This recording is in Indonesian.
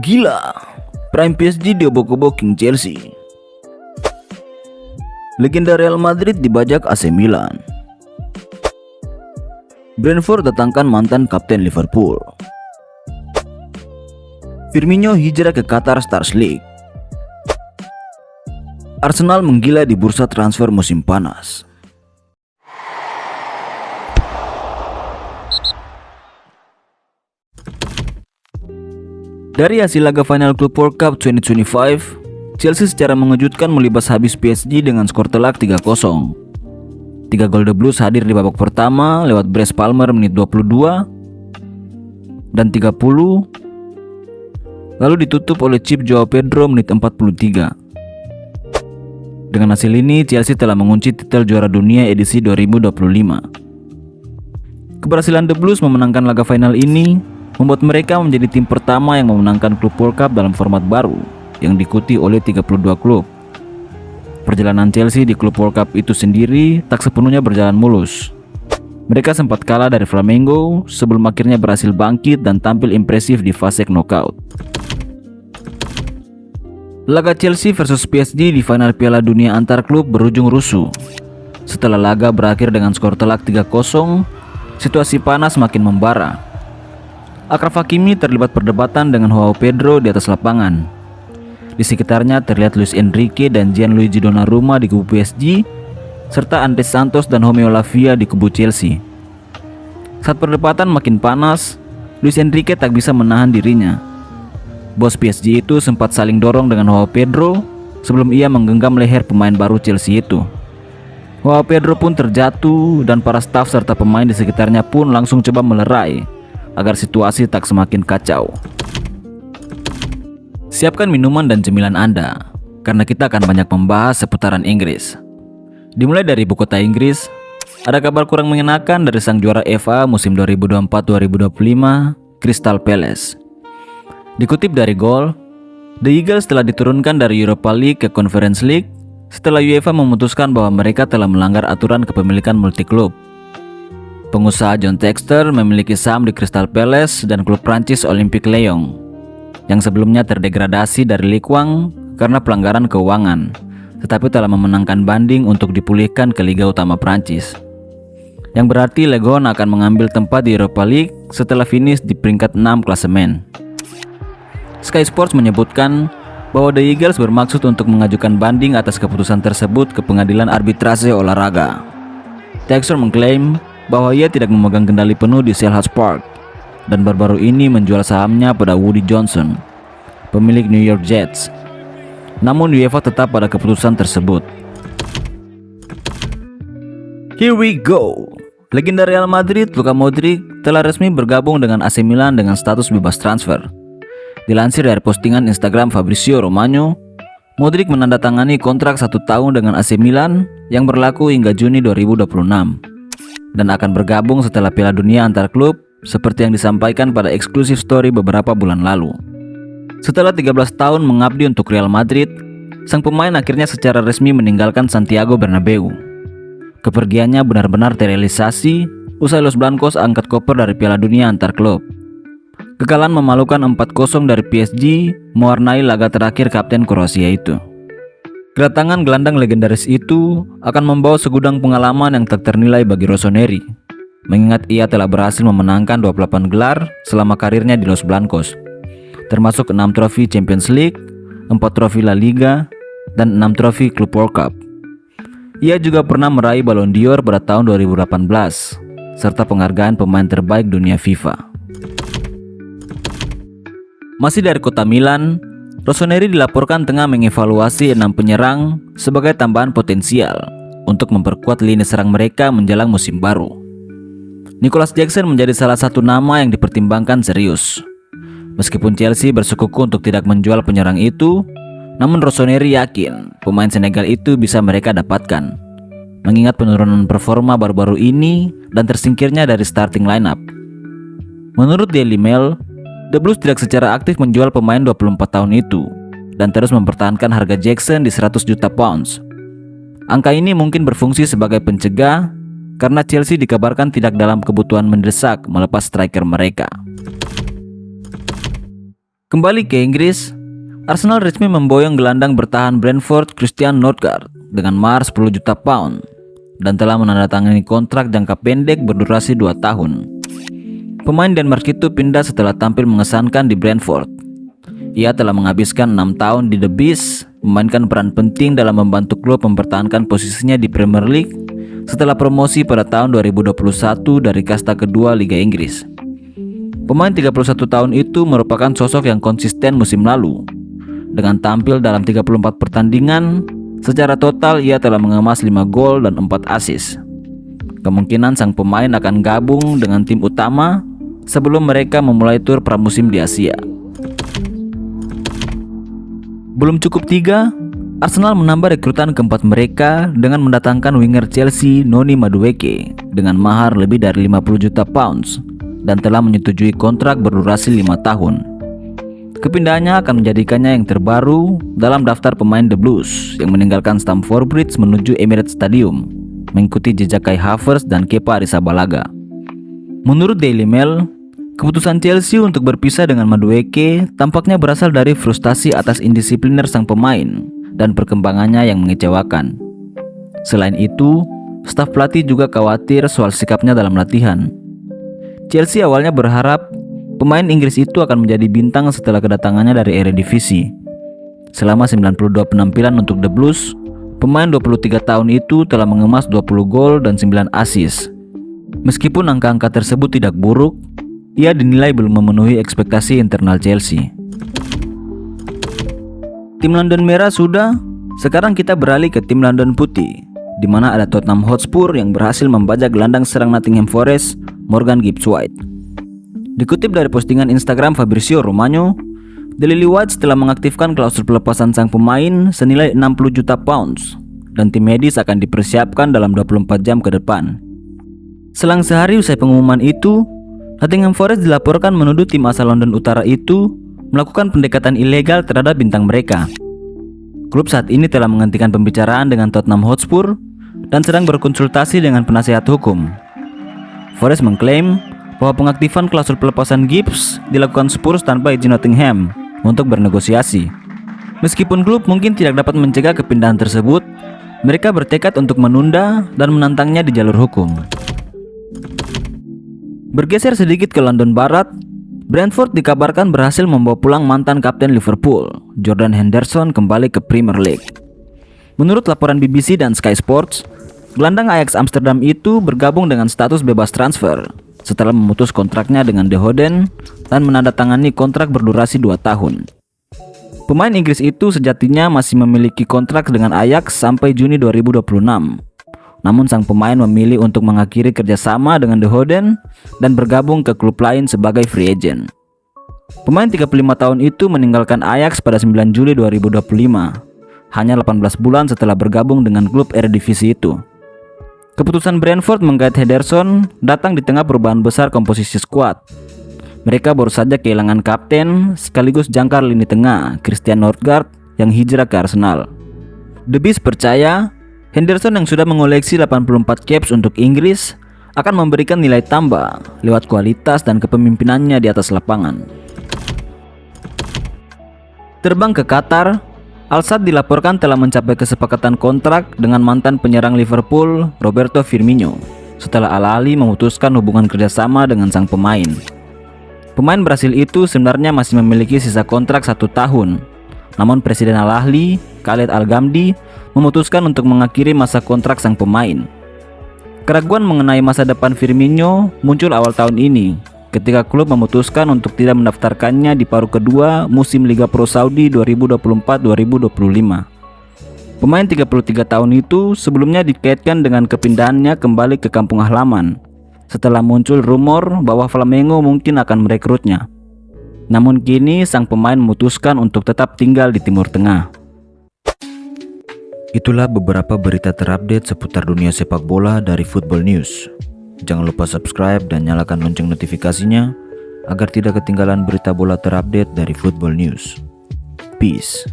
Gila, Prime PSG diobok-obok King Chelsea. Legenda Real Madrid dibajak AC Milan. Brentford datangkan mantan kapten Liverpool. Firmino hijrah ke Qatar Stars League. Arsenal menggila di bursa transfer musim panas. Dari hasil laga final Club World Cup 2025, Chelsea secara mengejutkan melibas habis PSG dengan skor telak 3-0. 3 gol The Blues hadir di babak pertama lewat Bryce Palmer menit 22 dan 30, lalu ditutup oleh chip Joao Pedro menit 43. Dengan hasil ini, Chelsea telah mengunci titel juara dunia edisi 2025. Keberhasilan The Blues memenangkan laga final ini membuat mereka menjadi tim pertama yang memenangkan Club World Cup dalam format baru yang diikuti oleh 32 klub. Perjalanan Chelsea di Club World Cup itu sendiri tak sepenuhnya berjalan mulus. Mereka sempat kalah dari Flamengo sebelum akhirnya berhasil bangkit dan tampil impresif di fase knockout. Laga Chelsea versus PSG di final Piala Dunia antar klub berujung rusuh. Setelah laga berakhir dengan skor telak 3-0, situasi panas makin membara. Achraf Hakimi terlibat perdebatan dengan Joao Pedro di atas lapangan. Di sekitarnya terlihat Luis Enrique dan Gianluigi Donnarumma di kubu PSG, serta Andres Santos dan Romeo Lavia di kubu Chelsea. Saat perdebatan makin panas, Luis Enrique tak bisa menahan dirinya. Bos PSG itu sempat saling dorong dengan Joao Pedro sebelum ia menggenggam leher pemain baru Chelsea itu. Joao Pedro pun terjatuh dan para staf serta pemain di sekitarnya pun langsung coba melerai agar situasi tak semakin kacau. Siapkan minuman dan cemilan Anda, karena kita akan banyak membahas seputaran Inggris. Dimulai dari ibu kota Inggris, ada kabar kurang mengenakan dari sang juara FA musim 2024-2025, Crystal Palace. Dikutip dari Goal, The Eagles telah diturunkan dari Europa League ke Conference League setelah UEFA memutuskan bahwa mereka telah melanggar aturan kepemilikan multiklub. Pengusaha John Textor memiliki saham di Crystal Palace dan klub Prancis Olympique Lyon yang sebelumnya terdegradasi dari Ligue 1 karena pelanggaran keuangan, tetapi telah memenangkan banding untuk dipulihkan ke Liga Utama Prancis. Yang berarti Legon akan mengambil tempat di Europa League setelah finish di peringkat 6 klasemen. Sky Sports menyebutkan bahwa The Eagles bermaksud untuk mengajukan banding atas keputusan tersebut ke pengadilan arbitrase olahraga. Textor mengklaim bahwa ia tidak memegang kendali penuh di Selhurst Park dan baru-baru ini menjual sahamnya pada Woody Johnson, pemilik New York Jets. Namun UEFA tetap pada keputusan tersebut. Here we go. Legenda Real Madrid Luka Modric telah resmi bergabung dengan AC Milan dengan status bebas transfer. Dilansir dari postingan Instagram Fabrizio Romano, Modric menandatangani kontrak 1 tahun dengan AC Milan yang berlaku hingga Juni 2026 dan akan bergabung setelah Piala Dunia antar klub seperti yang disampaikan pada eksklusif story beberapa bulan lalu. Setelah 13 tahun mengabdi untuk Real Madrid, sang pemain akhirnya secara resmi meninggalkan Santiago Bernabeu. Kepergiannya benar-benar terrealisasi usai Los Blancos angkat koper dari Piala Dunia antar klub. Kekalahan memalukan 4-0 dari PSG mewarnai laga terakhir kapten Kroasia itu. Kedatangan gelandang legendaris itu akan membawa segudang pengalaman yang tak ternilai bagi Rossoneri, mengingat ia telah berhasil memenangkan 28 gelar selama karirnya di Los Blancos, termasuk 6 trofi Champions League, 4 trofi La Liga, dan 6 trofi Club World Cup. Ia juga pernah meraih Ballon d'Or pada tahun 2018, serta penghargaan pemain terbaik dunia FIFA. Masih dari kota Milan, Rossoneri dilaporkan tengah mengevaluasi 6 penyerang sebagai tambahan potensial untuk memperkuat lini serang mereka menjelang musim baru. Nicolas Jackson menjadi salah satu nama yang dipertimbangkan serius. Meskipun Chelsea bersikukuh untuk tidak menjual penyerang itu, namun Rossoneri yakin pemain Senegal itu bisa mereka dapatkan, mengingat penurunan performa baru-baru ini dan tersingkirnya dari starting lineup. Menurut Daily Mail, The Blues tidak secara aktif menjual pemain 24 tahun itu dan terus mempertahankan harga Jackson di 100 juta pounds. Angka ini mungkin berfungsi sebagai pencegah karena Chelsea dikabarkan tidak dalam kebutuhan mendesak melepas striker mereka. Kembali ke Inggris, Arsenal resmi memboyong gelandang bertahan Brentford Christian Nordgaard dengan mahar 10 juta pound dan telah menandatangani kontrak jangka pendek berdurasi 2 tahun. Pemain Denmark itu pindah setelah tampil mengesankan di Brentford. Ia telah menghabiskan 6 tahun di The Bees, memainkan peran penting dalam membantu klub mempertahankan posisinya di Premier League setelah promosi pada tahun 2021 dari kasta kedua Liga Inggris. Pemain 31 tahun itu merupakan sosok yang konsisten musim lalu. Dengan tampil dalam 34 pertandingan, secara total ia telah mengemas 5 gol dan 4 assist. Kemungkinan sang pemain akan gabung dengan tim utama sebelum mereka memulai tur pramusim di Asia. Belum cukup 3, Arsenal menambah rekrutan keempat mereka dengan mendatangkan winger Chelsea Noni Madueke dengan mahar lebih dari 50 juta pounds dan telah menyetujui kontrak berdurasi 5 tahun. Kepindahannya akan menjadikannya yang terbaru dalam daftar pemain The Blues yang meninggalkan Stamford Bridge menuju Emirates Stadium, mengikuti jejak Kai Havertz dan Kepa Arrizabalaga. Menurut Daily Mail, keputusan Chelsea untuk berpisah dengan Madueke tampaknya berasal dari frustasi atas indisipliner sang pemain dan perkembangannya yang mengecewakan. Selain itu, staf pelatih juga khawatir soal sikapnya dalam latihan. Chelsea awalnya berharap pemain Inggris itu akan menjadi bintang setelah kedatangannya dari Eredivisie. Selama 92 penampilan untuk The Blues, pemain 23 tahun itu telah mengemas 20 gol dan 9 assist. Meskipun angka-angka tersebut tidak buruk, ia dinilai belum memenuhi ekspektasi internal Chelsea. Tim London Merah sudah, sekarang kita beralih ke tim London Putih, di mana ada Tottenham Hotspur yang berhasil membajak gelandang serang Nottingham Forest, Morgan Gibbs-White. Dikutip dari postingan Instagram Fabrizio Romano, The Lily-Whites telah mengaktifkan klausul pelepasan sang pemain senilai 60 juta pounds dan tim medis akan dipersiapkan dalam 24 jam ke depan. Selang sehari usai pengumuman itu, Nottingham Forest dilaporkan menuduh tim asal London Utara itu melakukan pendekatan ilegal terhadap bintang mereka. Klub saat ini telah menghentikan pembicaraan dengan Tottenham Hotspur dan sedang berkonsultasi dengan penasihat hukum. Forest mengklaim bahwa pengaktifan klausul pelepasan Gibbs dilakukan Spurs tanpa izin Nottingham untuk bernegosiasi. Meskipun klub mungkin tidak dapat mencegah kepindahan tersebut, mereka bertekad untuk menunda dan menantangnya di jalur hukum. Bergeser sedikit ke London Barat, Brentford dikabarkan berhasil membawa pulang mantan kapten Liverpool, Jordan Henderson, kembali ke Premier League. Menurut laporan BBC dan Sky Sports, gelandang Ajax Amsterdam itu bergabung dengan status bebas transfer setelah memutus kontraknya dengan The Hoden dan menandatangani kontrak berdurasi 2 tahun. Pemain Inggris itu sejatinya masih memiliki kontrak dengan Ajax sampai Juni 2026. Namun sang pemain memilih untuk mengakhiri kerjasama dengan The Hoden dan bergabung ke klub lain sebagai free agent. Pemain 35 tahun itu meninggalkan Ajax pada 9 Juli 2025, hanya 18 bulan setelah bergabung dengan klub Eredivisie itu. Keputusan Brentford menggait Henderson datang di tengah perubahan besar komposisi skuad. Mereka baru saja kehilangan kapten sekaligus jangkar lini tengah Christian Nordgaard yang hijrah ke Arsenal. The Bees percaya Henderson yang sudah mengoleksi 84 caps untuk Inggris akan memberikan nilai tambah lewat kualitas dan kepemimpinannya di atas lapangan. Terbang ke Qatar, Al Sadd dilaporkan telah mencapai kesepakatan kontrak dengan mantan penyerang Liverpool Roberto Firmino setelah Al Ahly memutuskan hubungan kerjasama dengan sang pemain. Pemain Brasil itu sebenarnya masih memiliki sisa kontrak 1 tahun, namun Presiden Al Ahly, Khaled Al-Ghamdi, memutuskan untuk mengakhiri masa kontrak sang pemain. Keraguan mengenai masa depan Firmino muncul awal tahun ini ketika klub memutuskan untuk tidak mendaftarkannya di paruh kedua musim Liga Pro Saudi 2024-2025. Pemain 33 tahun itu sebelumnya dikaitkan dengan kepindahannya kembali ke kampung halaman setelah muncul rumor bahwa Flamengo mungkin akan merekrutnya. Namun kini sang pemain memutuskan untuk tetap tinggal di Timur Tengah. Itulah beberapa berita terupdate seputar dunia sepak bola dari Football News. Jangan lupa subscribe dan nyalakan lonceng notifikasinya agar tidak ketinggalan berita bola terupdate dari Football News. Peace.